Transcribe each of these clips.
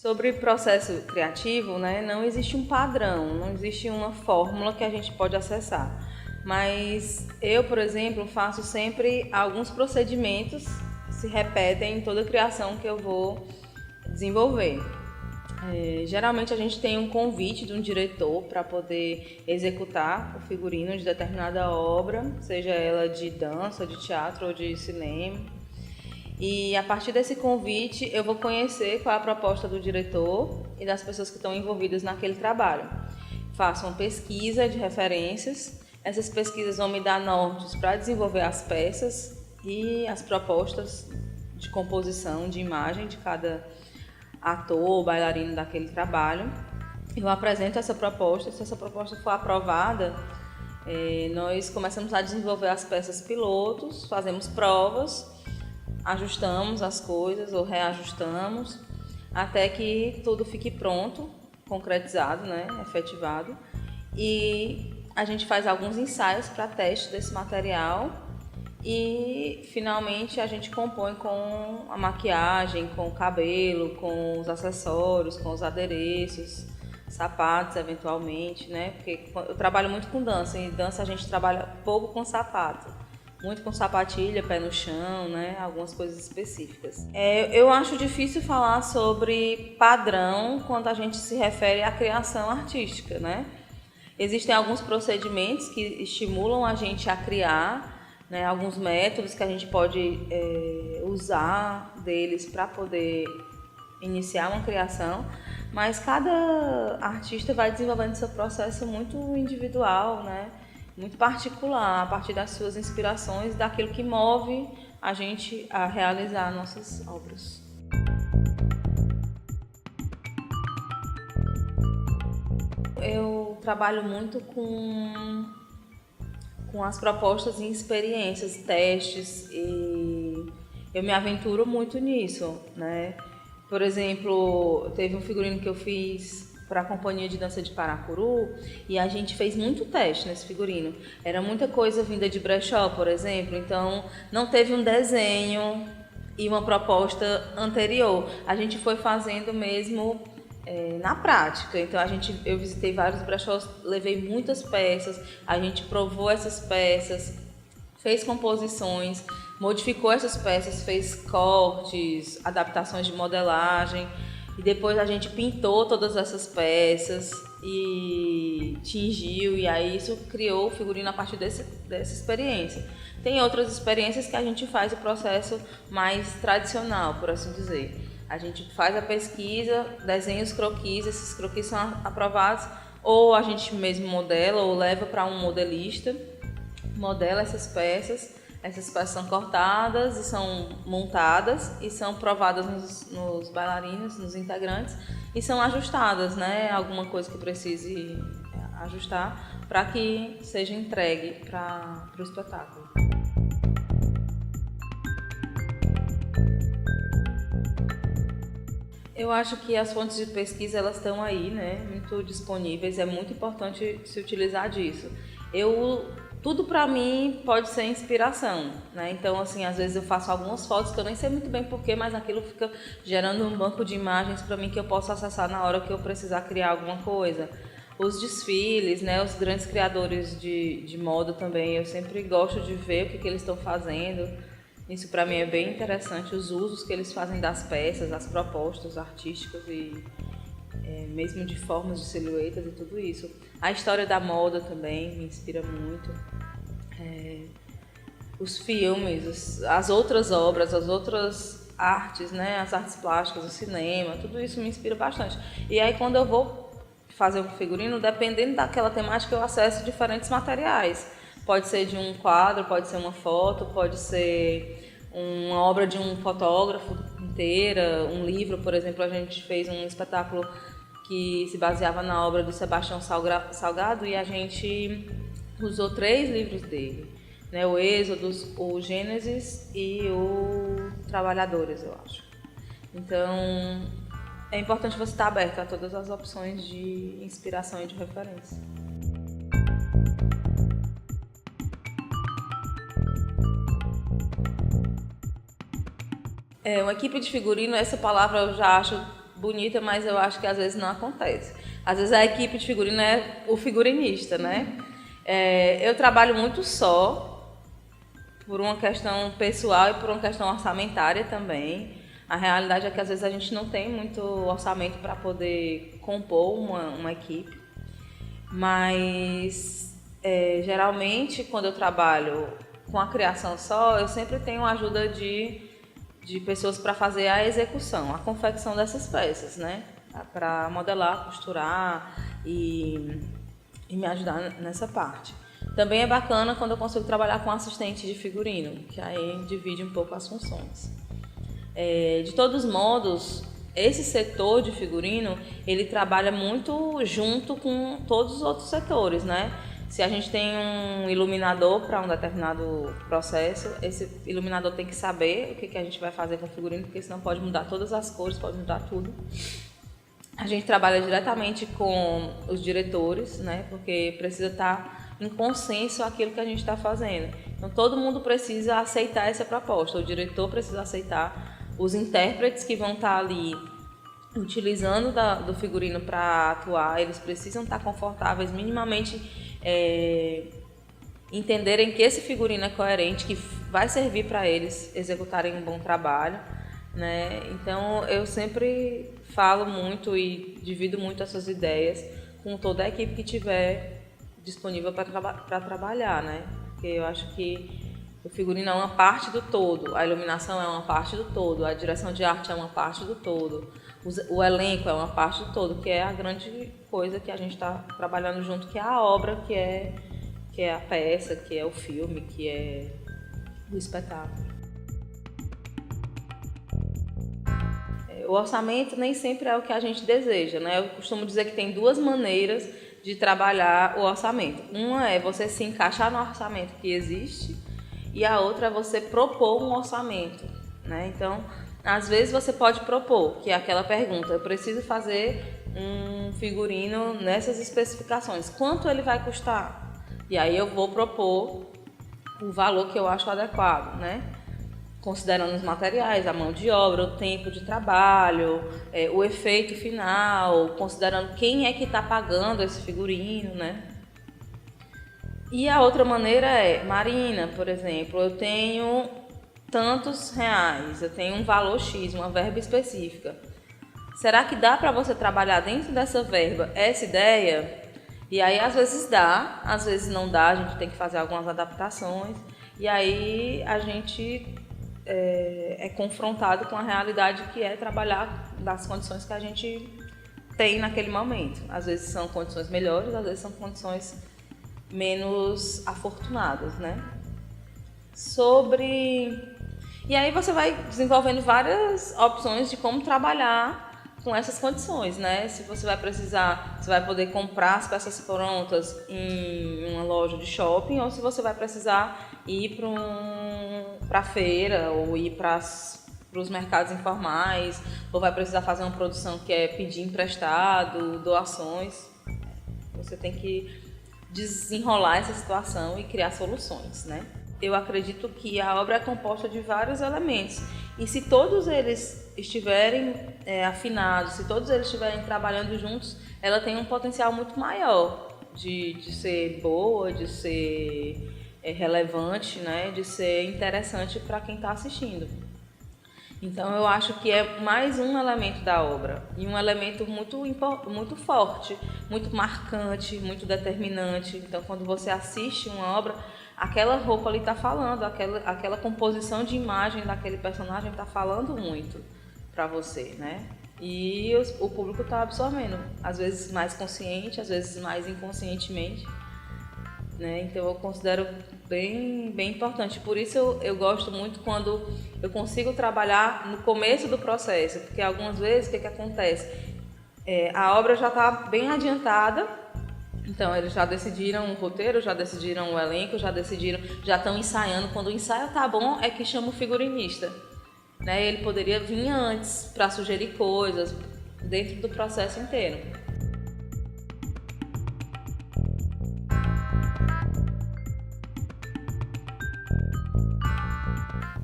Sobre processo criativo, né, não existe um padrão, não existe uma fórmula que a gente pode acessar. Mas eu, por exemplo, faço sempre alguns procedimentos que se repetem em toda criação que eu vou desenvolver. Geralmente a gente tem um convite de um diretor para poder executar o figurino de determinada obra, seja ela de dança, de teatro ou de cinema. E a partir desse convite eu vou conhecer qual é a proposta do diretor e das pessoas que estão envolvidas naquele trabalho. Faço uma pesquisa de referências, essas pesquisas vão me dar nortes para desenvolver as peças e as propostas de composição, de imagem de cada ator ou bailarino daquele trabalho. Eu apresento essa proposta, se essa proposta for aprovada, nós começamos a desenvolver as peças pilotos, fazemos provas, ajustamos as coisas ou reajustamos, até que tudo fique pronto, concretizado, né, efetivado. E a gente faz alguns ensaios para teste desse material e finalmente a gente compõe com a maquiagem, com o cabelo, com os acessórios, com os adereços, sapatos eventualmente, né? Porque eu trabalho muito com dança, e dança a gente trabalha pouco com sapato, muito com sapatilha, pé no chão, né? Algumas coisas específicas. Eu acho difícil falar sobre padrão quando a gente se refere à criação artística, né? Existem alguns procedimentos que estimulam a gente a criar, né, alguns métodos que a gente pode usar deles para poder iniciar uma criação, mas cada artista vai desenvolvendo seu processo muito individual, né, muito particular, a partir das suas inspirações, daquilo que move a gente a realizar nossas obras. Eu trabalho muito com as propostas e experiências, testes, e eu me aventuro muito nisso, né? Por exemplo, teve um figurino que eu fiz para a Companhia de Dança de Paracuru e a gente fez muito teste nesse figurino. Era muita coisa vinda de brechó, por exemplo, então não teve um desenho e uma proposta anterior. A gente foi fazendo mesmo na prática. Então eu visitei vários brechós, levei muitas peças, a gente provou essas peças, fez composições, modificou essas peças, fez cortes, adaptações de modelagem e depois a gente pintou todas essas peças e tingiu, e aí isso criou o figurino a partir dessa experiência. Tem outras experiências que a gente faz o processo mais tradicional, por assim dizer. A gente faz a pesquisa, desenha os croquis, esses croquis são aprovados, ou a gente mesmo modela ou leva para um modelista, modela essas peças são cortadas e são montadas e são provadas nos bailarinos, nos integrantes, e são ajustadas, né? Alguma coisa que precise ajustar para que seja entregue para o espetáculo. Eu acho que as fontes de pesquisa elas estão aí, né, muito disponíveis, é muito importante se utilizar disso. Tudo para mim pode ser inspiração, né? Então, assim, às vezes eu faço algumas fotos que eu nem sei muito bem porquê, mas aquilo fica gerando um banco de imagens para mim que eu posso acessar na hora que eu precisar criar alguma coisa. Os desfiles, né, os grandes criadores de moda também, eu sempre gosto de ver o que eles estão fazendo. Isso para mim é bem interessante, os usos que eles fazem das peças, as propostas artísticas e mesmo de formas de silhuetas e tudo isso. A história da moda também me inspira muito. Os filmes, as outras obras, as outras artes, né, as artes plásticas, o cinema, tudo isso me inspira bastante. E aí quando eu vou fazer um figurino, dependendo daquela temática, eu acesso diferentes materiais. Pode ser de um quadro, pode ser uma foto, pode ser uma obra de um fotógrafo inteira, um livro, por exemplo. A gente fez um espetáculo que se baseava na obra do Sebastião Salgado e a gente usou 3 livros dele, né? O Êxodos, o Gênesis e o Trabalhadores, eu acho. Então, é importante você estar aberto a todas as opções de inspiração e de referência. Uma equipe de figurino, essa palavra eu já acho bonita, mas eu acho que às vezes não acontece. Às vezes a equipe de figurino é o figurinista, né? Eu trabalho muito só, por uma questão pessoal e por uma questão orçamentária também. A realidade é que às vezes a gente não tem muito orçamento para poder compor uma equipe, mas geralmente quando eu trabalho com a criação só, eu sempre tenho a ajuda de pessoas para fazer a execução, a confecção dessas peças, né? Para modelar, costurar e me ajudar nessa parte. Também é bacana quando eu consigo trabalhar com assistente de figurino, que aí divide um pouco as funções. De todos modos, esse setor de figurino, ele trabalha muito junto com todos os outros setores, né? Se a gente tem um iluminador para um determinado processo, esse iluminador tem que saber o que a gente vai fazer com o figurino, porque senão pode mudar todas as cores, pode mudar tudo. A gente trabalha diretamente com os diretores, né? Porque precisa estar em consenso aquilo que a gente está fazendo. Então, todo mundo precisa aceitar essa proposta. O diretor precisa aceitar, os intérpretes que vão estar ali utilizando do figurino para atuar, eles precisam estar confortáveis, minimamente entenderem que esse figurino é coerente, que vai servir para eles executarem um bom trabalho, né? Então, eu sempre falo muito e divido muito essas ideias com toda a equipe que tiver disponível para trabalhar, né? Porque eu acho que o figurino é uma parte do todo, a iluminação é uma parte do todo, a direção de arte é uma parte do todo, o elenco é uma parte do todo, que é a grande coisa que a gente está trabalhando junto, que é a obra, que é a peça, que é o filme, que é o espetáculo. O orçamento nem sempre é o que a gente deseja, né? Eu costumo dizer que tem duas maneiras de trabalhar o orçamento. Uma é você se encaixar no orçamento que existe e a outra é você propor um orçamento, né? Então, às vezes você pode propor, que é aquela pergunta, eu preciso fazer um figurino nessas especificações, quanto ele vai custar? E aí eu vou propor o valor que eu acho adequado, né? Considerando os materiais, a mão de obra, o tempo de trabalho, o efeito final, considerando quem é que está pagando esse figurino, né? E a outra maneira é, Marina, por exemplo, eu tenho tantos reais, eu tenho um valor X, uma verba específica. Será que dá para você trabalhar dentro dessa verba essa ideia? E aí às vezes dá, às vezes não dá, a gente tem que fazer algumas adaptações. E aí a gente é confrontado com a realidade que é trabalhar das condições que a gente tem naquele momento. Às vezes são condições melhores, às vezes são condições menos afortunadas, né? E aí você vai desenvolvendo várias opções de como trabalhar com essas condições, né? Se você vai precisar, você vai poder comprar as peças prontas em uma loja de shopping, ou se você vai precisar ir para a feira, ou ir para os mercados informais, ou vai precisar fazer uma produção que é pedir emprestado, doações. Você tem que desenrolar essa situação e criar soluções, né? Eu acredito que a obra é composta de vários elementos e se todos eles estiverem afinados, se todos eles estiverem trabalhando juntos, ela tem um potencial muito maior de ser boa, de ser relevante, né? De ser interessante para quem está assistindo. Então eu acho que é mais um elemento da obra e um elemento muito forte, muito marcante, muito determinante. Então quando você assiste uma obra, aquela roupa ali está falando, aquela composição de imagem daquele personagem está falando muito para você, né? E o público está absorvendo, às vezes mais consciente, às vezes mais inconscientemente, né? Então eu considero bem importante. Por isso eu gosto muito quando eu consigo trabalhar no começo do processo, porque algumas vezes o que acontece? A obra já está bem adiantada, então eles já decidiram o roteiro, já decidiram o elenco, já estão ensaiando. Quando o ensaio está bom é que chama o figurinista, né? Ele poderia vir antes para sugerir coisas dentro do processo inteiro.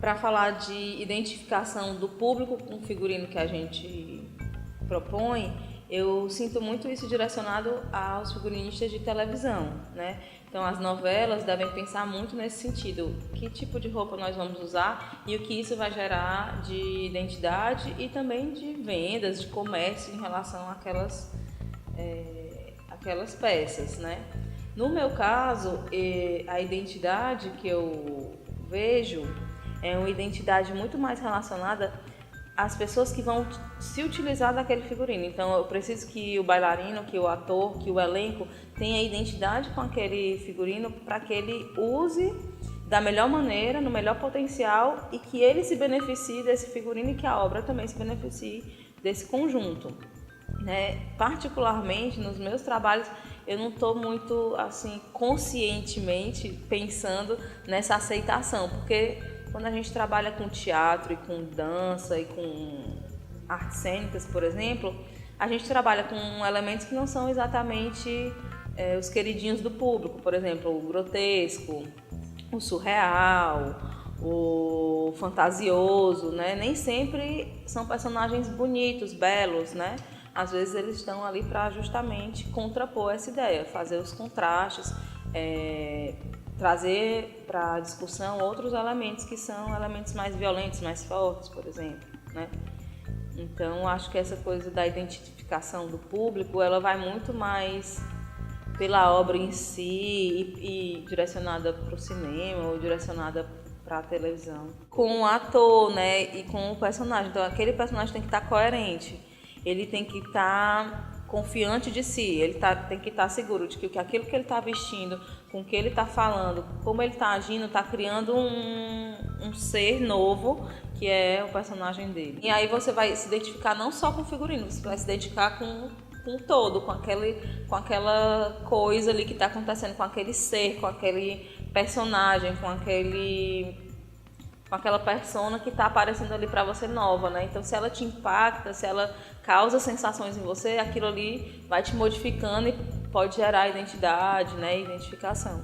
Para falar de identificação do público com o figurino que a gente propõe, eu sinto muito isso direcionado aos figurinistas de televisão, né? Então, as novelas devem pensar muito nesse sentido, que tipo de roupa nós vamos usar e o que isso vai gerar de identidade e também de vendas, de comércio em relação àquelas peças, né? No meu caso, a identidade que eu vejo é uma identidade muito mais relacionada às pessoas que vão se utilizar daquele figurino. Então, eu preciso que o bailarino, que o ator, que o elenco tenha identidade com aquele figurino para que ele use da melhor maneira, no melhor potencial e que ele se beneficie desse figurino e que a obra também se beneficie desse conjunto, né? Particularmente nos meus trabalhos, eu não estou muito assim conscientemente pensando nessa aceitação, porque quando a gente trabalha com teatro e com dança e com artes cênicas, por exemplo, a gente trabalha com elementos que não são exatamente os queridinhos do público, por exemplo, o grotesco, o surreal, o fantasioso, né? Nem sempre são personagens bonitos, belos, né? Às vezes eles estão ali para justamente contrapor essa ideia, fazer os contrastes, trazer para a discussão outros elementos que são elementos mais violentos, mais fortes, por exemplo, né? Então, acho que essa coisa da identificação do público, ela vai muito mais pela obra em si e direcionada para o cinema ou direcionada para a televisão. Com o ator, né, e com o personagem. Então, aquele personagem tem que estar coerente, ele tem que estar confiante de si, ele tem que estar seguro de que aquilo que ele está vestindo, com o que ele está falando, como ele está agindo, está criando um ser novo, que é o personagem dele. E aí você vai se identificar não só com o figurino, você vai se identificar com o todo, com aquela coisa ali que está acontecendo, com aquele ser, com aquele personagem, com aquela persona que está aparecendo ali para você nova, né? Então, se ela te impacta, se ela causa sensações em você, aquilo ali vai te modificando e pode gerar identidade, né? Identificação.